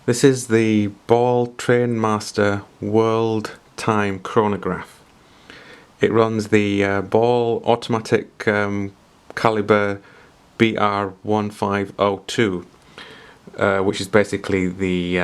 This is the Ball Trainmaster Worldtime Chronograph. It runs the Ball automatic caliber BR1502, which is basically the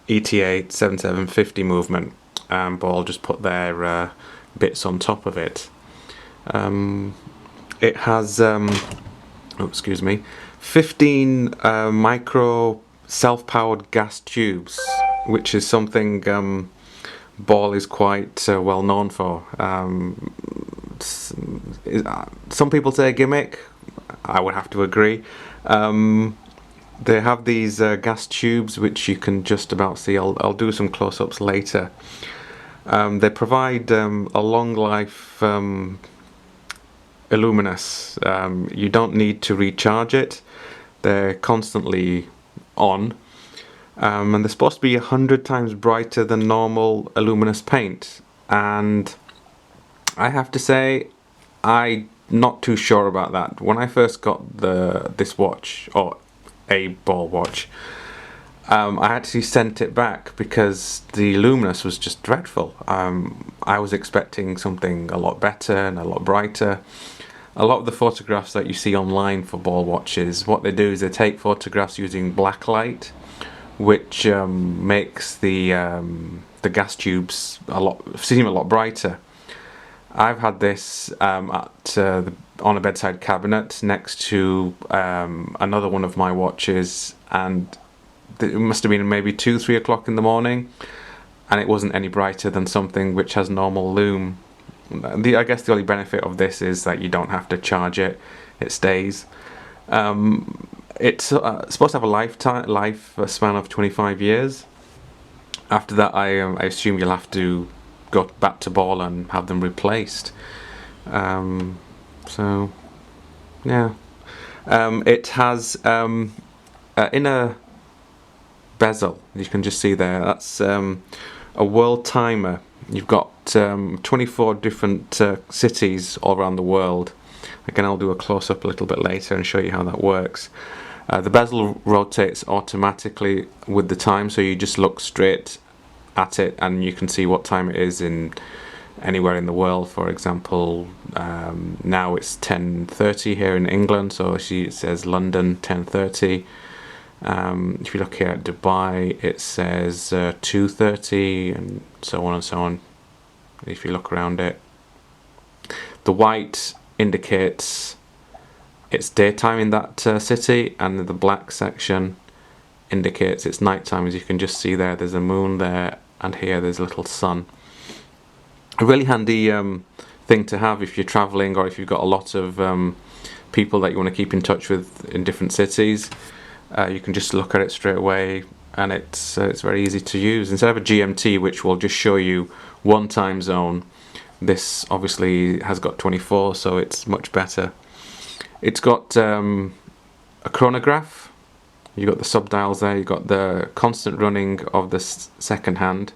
ETA 7750 movement. Ball just put their bits on top of it. It has 15 micro self-powered gas tubes, which is something Ball is quite well known for. Some people say a gimmick. I would have to agree. They have these gas tubes which you can just about see. I'll do some close-ups later. They provide a long life illuminous. You don't need to recharge it. They're constantly on, and they're supposed to be 100 times brighter than normal illuminous paint, and I have to say I'm not too sure about that. When I first got this watch, or a Ball watch, I actually sent it back because the luminous was just dreadful. I was expecting something a lot better and a lot brighter. A lot of the photographs that you see online for Ball watches, what they do is they take photographs using black light, which makes the gas tubes seem a lot brighter. I've had this on a bedside cabinet next to another one of my watches, and it must have been maybe 2-3 o'clock in the morning, and it wasn't any brighter than something which has normal lume. I guess the only benefit of this is that you don't have to charge it; it stays. It's supposed to have a life span of 25 years. After that, I assume you'll have to go back to Ball and have them replaced. So, yeah. It has inner bezel. You can just see there. That's a worldtimer. You've got 24 different cities all around the world. Again, I'll do a close-up a little bit later and show you how that works. The bezel rotates automatically with the time, so you just look straight at it and you can see what time it is in anywhere in the world. For example, now it's 10:30 here in England, so it says London 10:30. If you look here at Dubai, it says 2:30, and so on and so on. If you look around it, the white indicates it's daytime in that city, and the black section indicates it's nighttime. As you can just see there, there's a moon there, and here there's a little sun. A really handy thing to have if you're traveling, or if you've got a lot of people that you want to keep in touch with in different cities. You can just look at it straight away, and it's very easy to use. Instead of a GMT, which will just show you one time zone, this obviously has got 24, so it's much better. It's got a chronograph. You've got the subdials there. You've got the constant running of the second hand.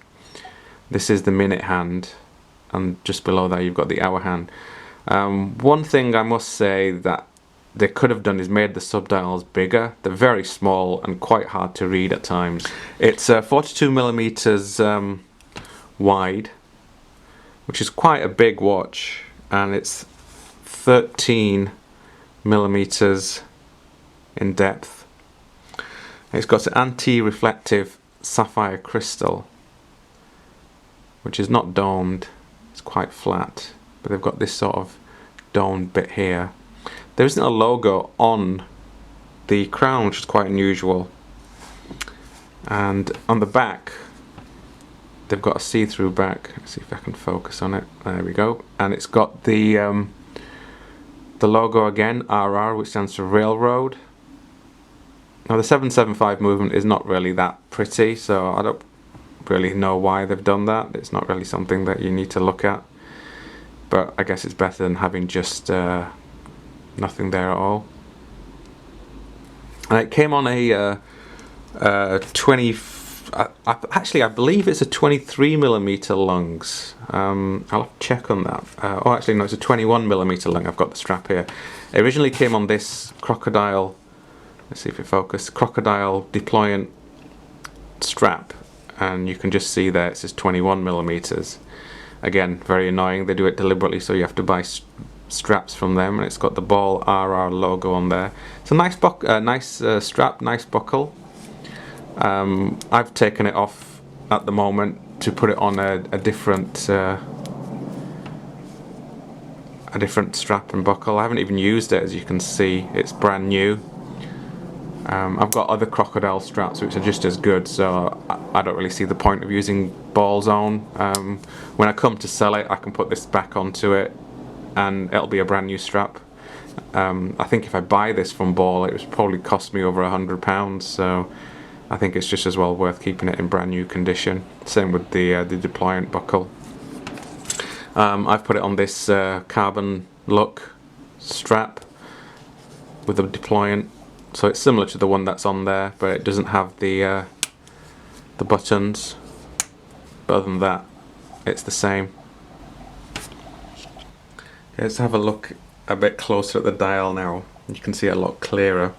This is the minute hand, and just below that you've got the hour hand. One thing I must say that they could have done is made the subdials bigger. They're very small and quite hard to read at times. It's 42 millimeters wide, which is quite a big watch, and it's 13 millimeters in depth. It's got an anti-reflective sapphire crystal, which is not domed. It's quite flat, but they've got this sort of domed bit here. There isn't a logo on the crown, which is quite unusual. And on the back, they've got a see-through back. Let's see if I can focus on it. There we go. And it's got the logo again, RR, which stands for railroad. Now the 775 movement is not really that pretty, so I don't really know why they've done that. It's not really something that you need to look at. But I guess it's better than having just nothing there at all. And it came on a 20. Actually, I believe it's a 23 millimeter lungs. I'll have to check on that. Oh, actually, no, it's a 21 millimeter lung. I've got the strap here. It originally came on this crocodile. Let's see if it focuses. Crocodile deployant strap, and you can just see there it says 21mm. Again, very annoying. They do it deliberately, so you have to buy straps from them, and it's got the Ball RR logo on there. It's a nice strap, nice buckle. I've taken it off at the moment to put it on a different strap and buckle. I haven't even used it, as you can see. It's brand new. I've got other crocodile straps which are just as good, so I don't really see the point of using Ball's own. When I come to sell it, I can put this back onto it and it'll be a brand new strap. I think if I buy this from Ball, it would probably cost me over £100, so I think it's just as well worth keeping it in brand new condition. Same with the deployant buckle. I've put it on this carbon look strap with the deployant, so it's similar to the one that's on there, but it doesn't have the buttons. But other than that, it's the same. Okay, let's have a look a bit closer at the dial now. You can see it a lot clearer.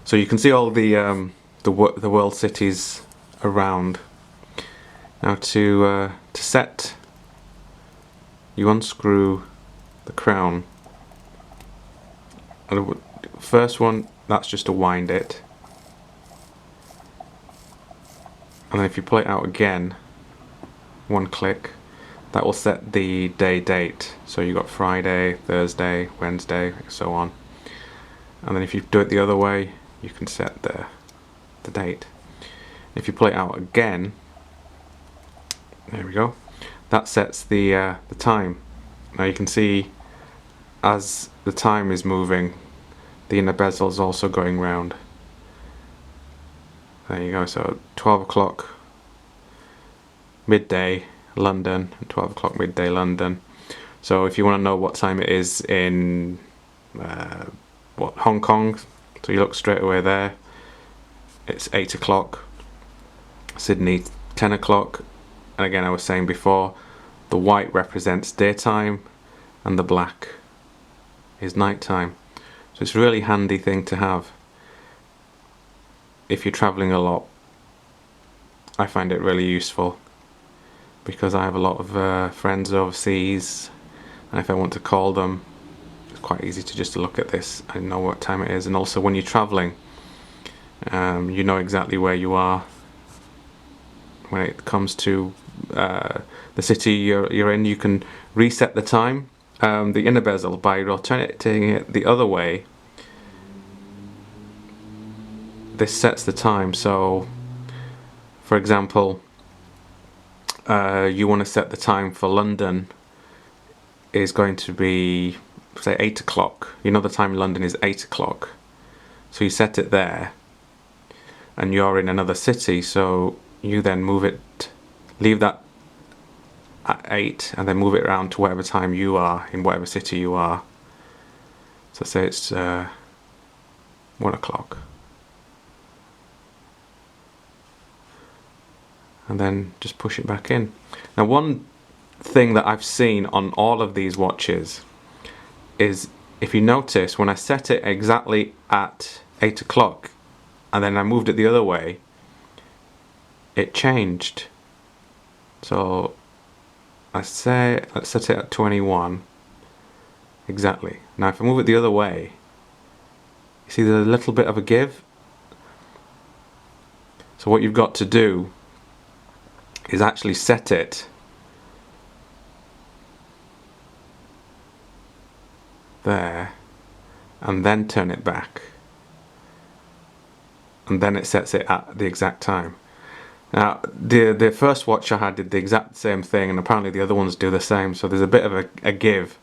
So you can see all the world cities around. Now to set, you unscrew the crown. And the first one, that's just to wind it. And then if you pull it out again, one click, that will set the date. So you got Friday, Thursday, Wednesday, so on. And then if you do it the other way, you can set the date. If you pull it out again, there we go, that sets the time. Now you can see as the time is moving, the inner bezel is also going round. There you go, so 12 o'clock midday London and 12 o'clock midday London. So if you want to know what time it is in Hong Kong, so you look straight away there, it's 8 o'clock. Sydney, 10 o'clock. And again, I was saying before, the white represents daytime and the black is nighttime. So it's a really handy thing to have if you're traveling a lot. I find it really useful because I have a lot of friends overseas, and if I want to call them, it's quite easy to just look at this and know what time it is. And also when you're traveling, you know exactly where you are when it comes to the city you're in. You can reset the time, the inner bezel, by rotating it the other way. This sets the time. So for example, you want to set the time for London is going to be, say, 8 o'clock. You know the time in London is 8 o'clock. So you set it there and you're in another city, so you then move it, leave that at 8 and then move it around to whatever time you are in whatever city you are. So say it's 1 o'clock. And then just push it back in. Now one thing that I've seen on all of these watches is, if you notice, when I set it exactly at 8 o'clock and then I moved it the other way, it changed. So let's set it at 21 exactly. Now if I move it the other way, you see there's a little bit of a give. So what you've got to do is actually set it there and then turn it back, and then it sets it at the exact time. Now the first watch I had did the exact same thing, and apparently the other ones do the same, so there's a bit of a give.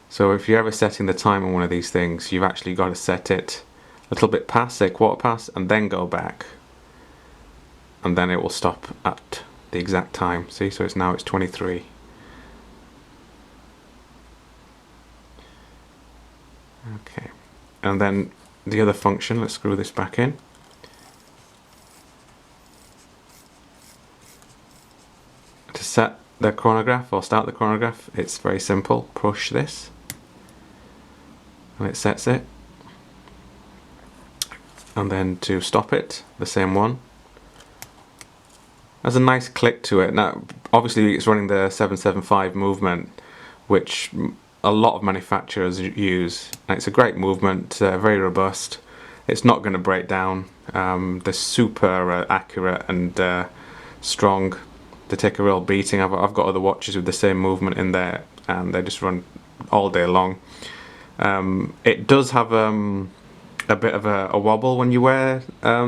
So if you're ever setting the time on one of these things, you've actually got to set it a little bit past, say quarter past, and then go back, and then it will stop at the exact time. See, so it's 23. Okay, and then the other function, let's screw this back in. To set the chronograph or start the chronograph, it's very simple. Push this and it sets it. and then to stop it, the same one. There's a nice click to it. Now obviously it's running the 775 movement, which a lot of manufacturers use, and it's a great movement, very robust. It's not going to break down. They're super accurate and strong. They take a real beating. I've got other watches with the same movement in there, and they just run all day long. It does have a bit of a wobble when you wear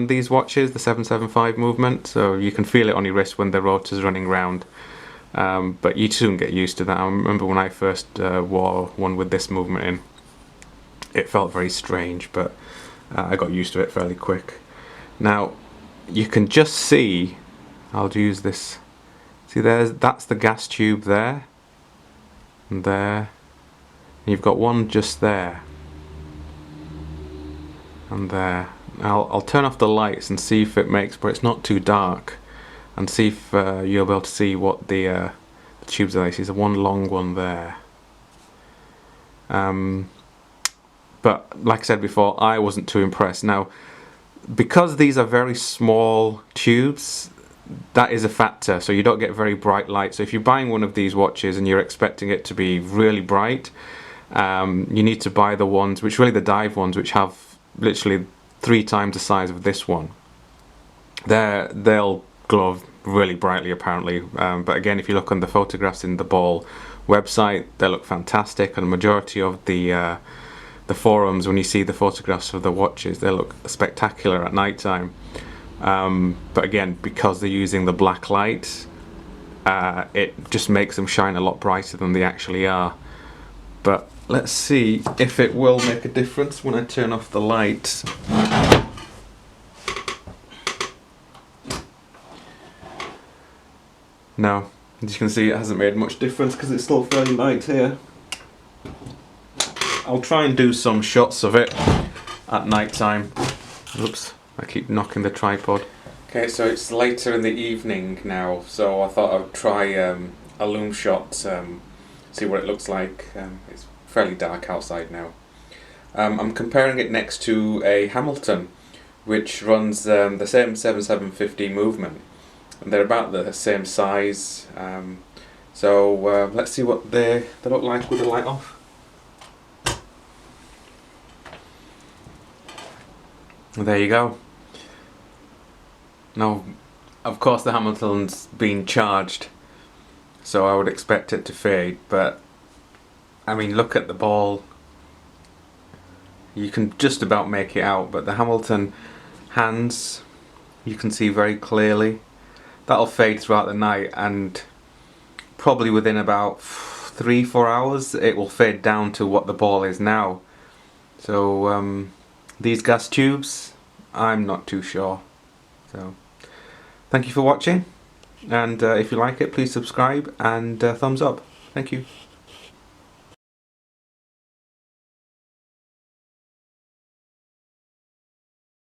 these watches, the 775 movement, so you can feel it on your wrist when the rotor's running round. But you soon get used to that. I remember when I first wore one with this movement in, it felt very strange, but I got used to it fairly quick. Now you can just see, I'll use this, see that's the gas tube there, and there, and you've got one just there, and there. I'll turn off the lights and see if it makes, but it's not too dark, and see if you'll be able to see what the tubes are. There's one long one there. But like I said before, I wasn't too impressed. Now, because these are very small tubes, that is a factor, so you don't get very bright light. So if you're buying one of these watches and you're expecting it to be really bright, you need to buy the ones, which really the dive ones, which have literally 3 times the size of this one. They'll glow really brightly apparently, but again, if you look on the photographs in the Ball website, they look fantastic, and the majority of the forums, when you see the photographs of the watches, they look spectacular at night time. But again, because they're using the black light, it just makes them shine a lot brighter than they actually are. But let's see if it will make a difference when I turn off the light. No, as you can see, it hasn't made much difference because it's still fairly light here. I'll try and do some shots of it at night time. Oops, I keep knocking the tripod. Okay, so it's later in the evening now, so I thought I'd try a lume shot, see what it looks like. It's fairly dark outside now. I'm comparing it next to a Hamilton, which runs the same 7750 movement. And they're about the same size, so let's see what they look like with the light off. There you go. Now, of course the Hamilton's been charged, so I would expect it to fade, but I mean, look at the Ball. You can just about make it out, but the Hamilton hands, you can see very clearly. That'll fade throughout the night, and probably within about 3-4 hours it will fade down to what the Ball is now. So these gas tubes, I'm not too sure. So thank you for watching, and if you like it, please subscribe and thumbs up. Thank you.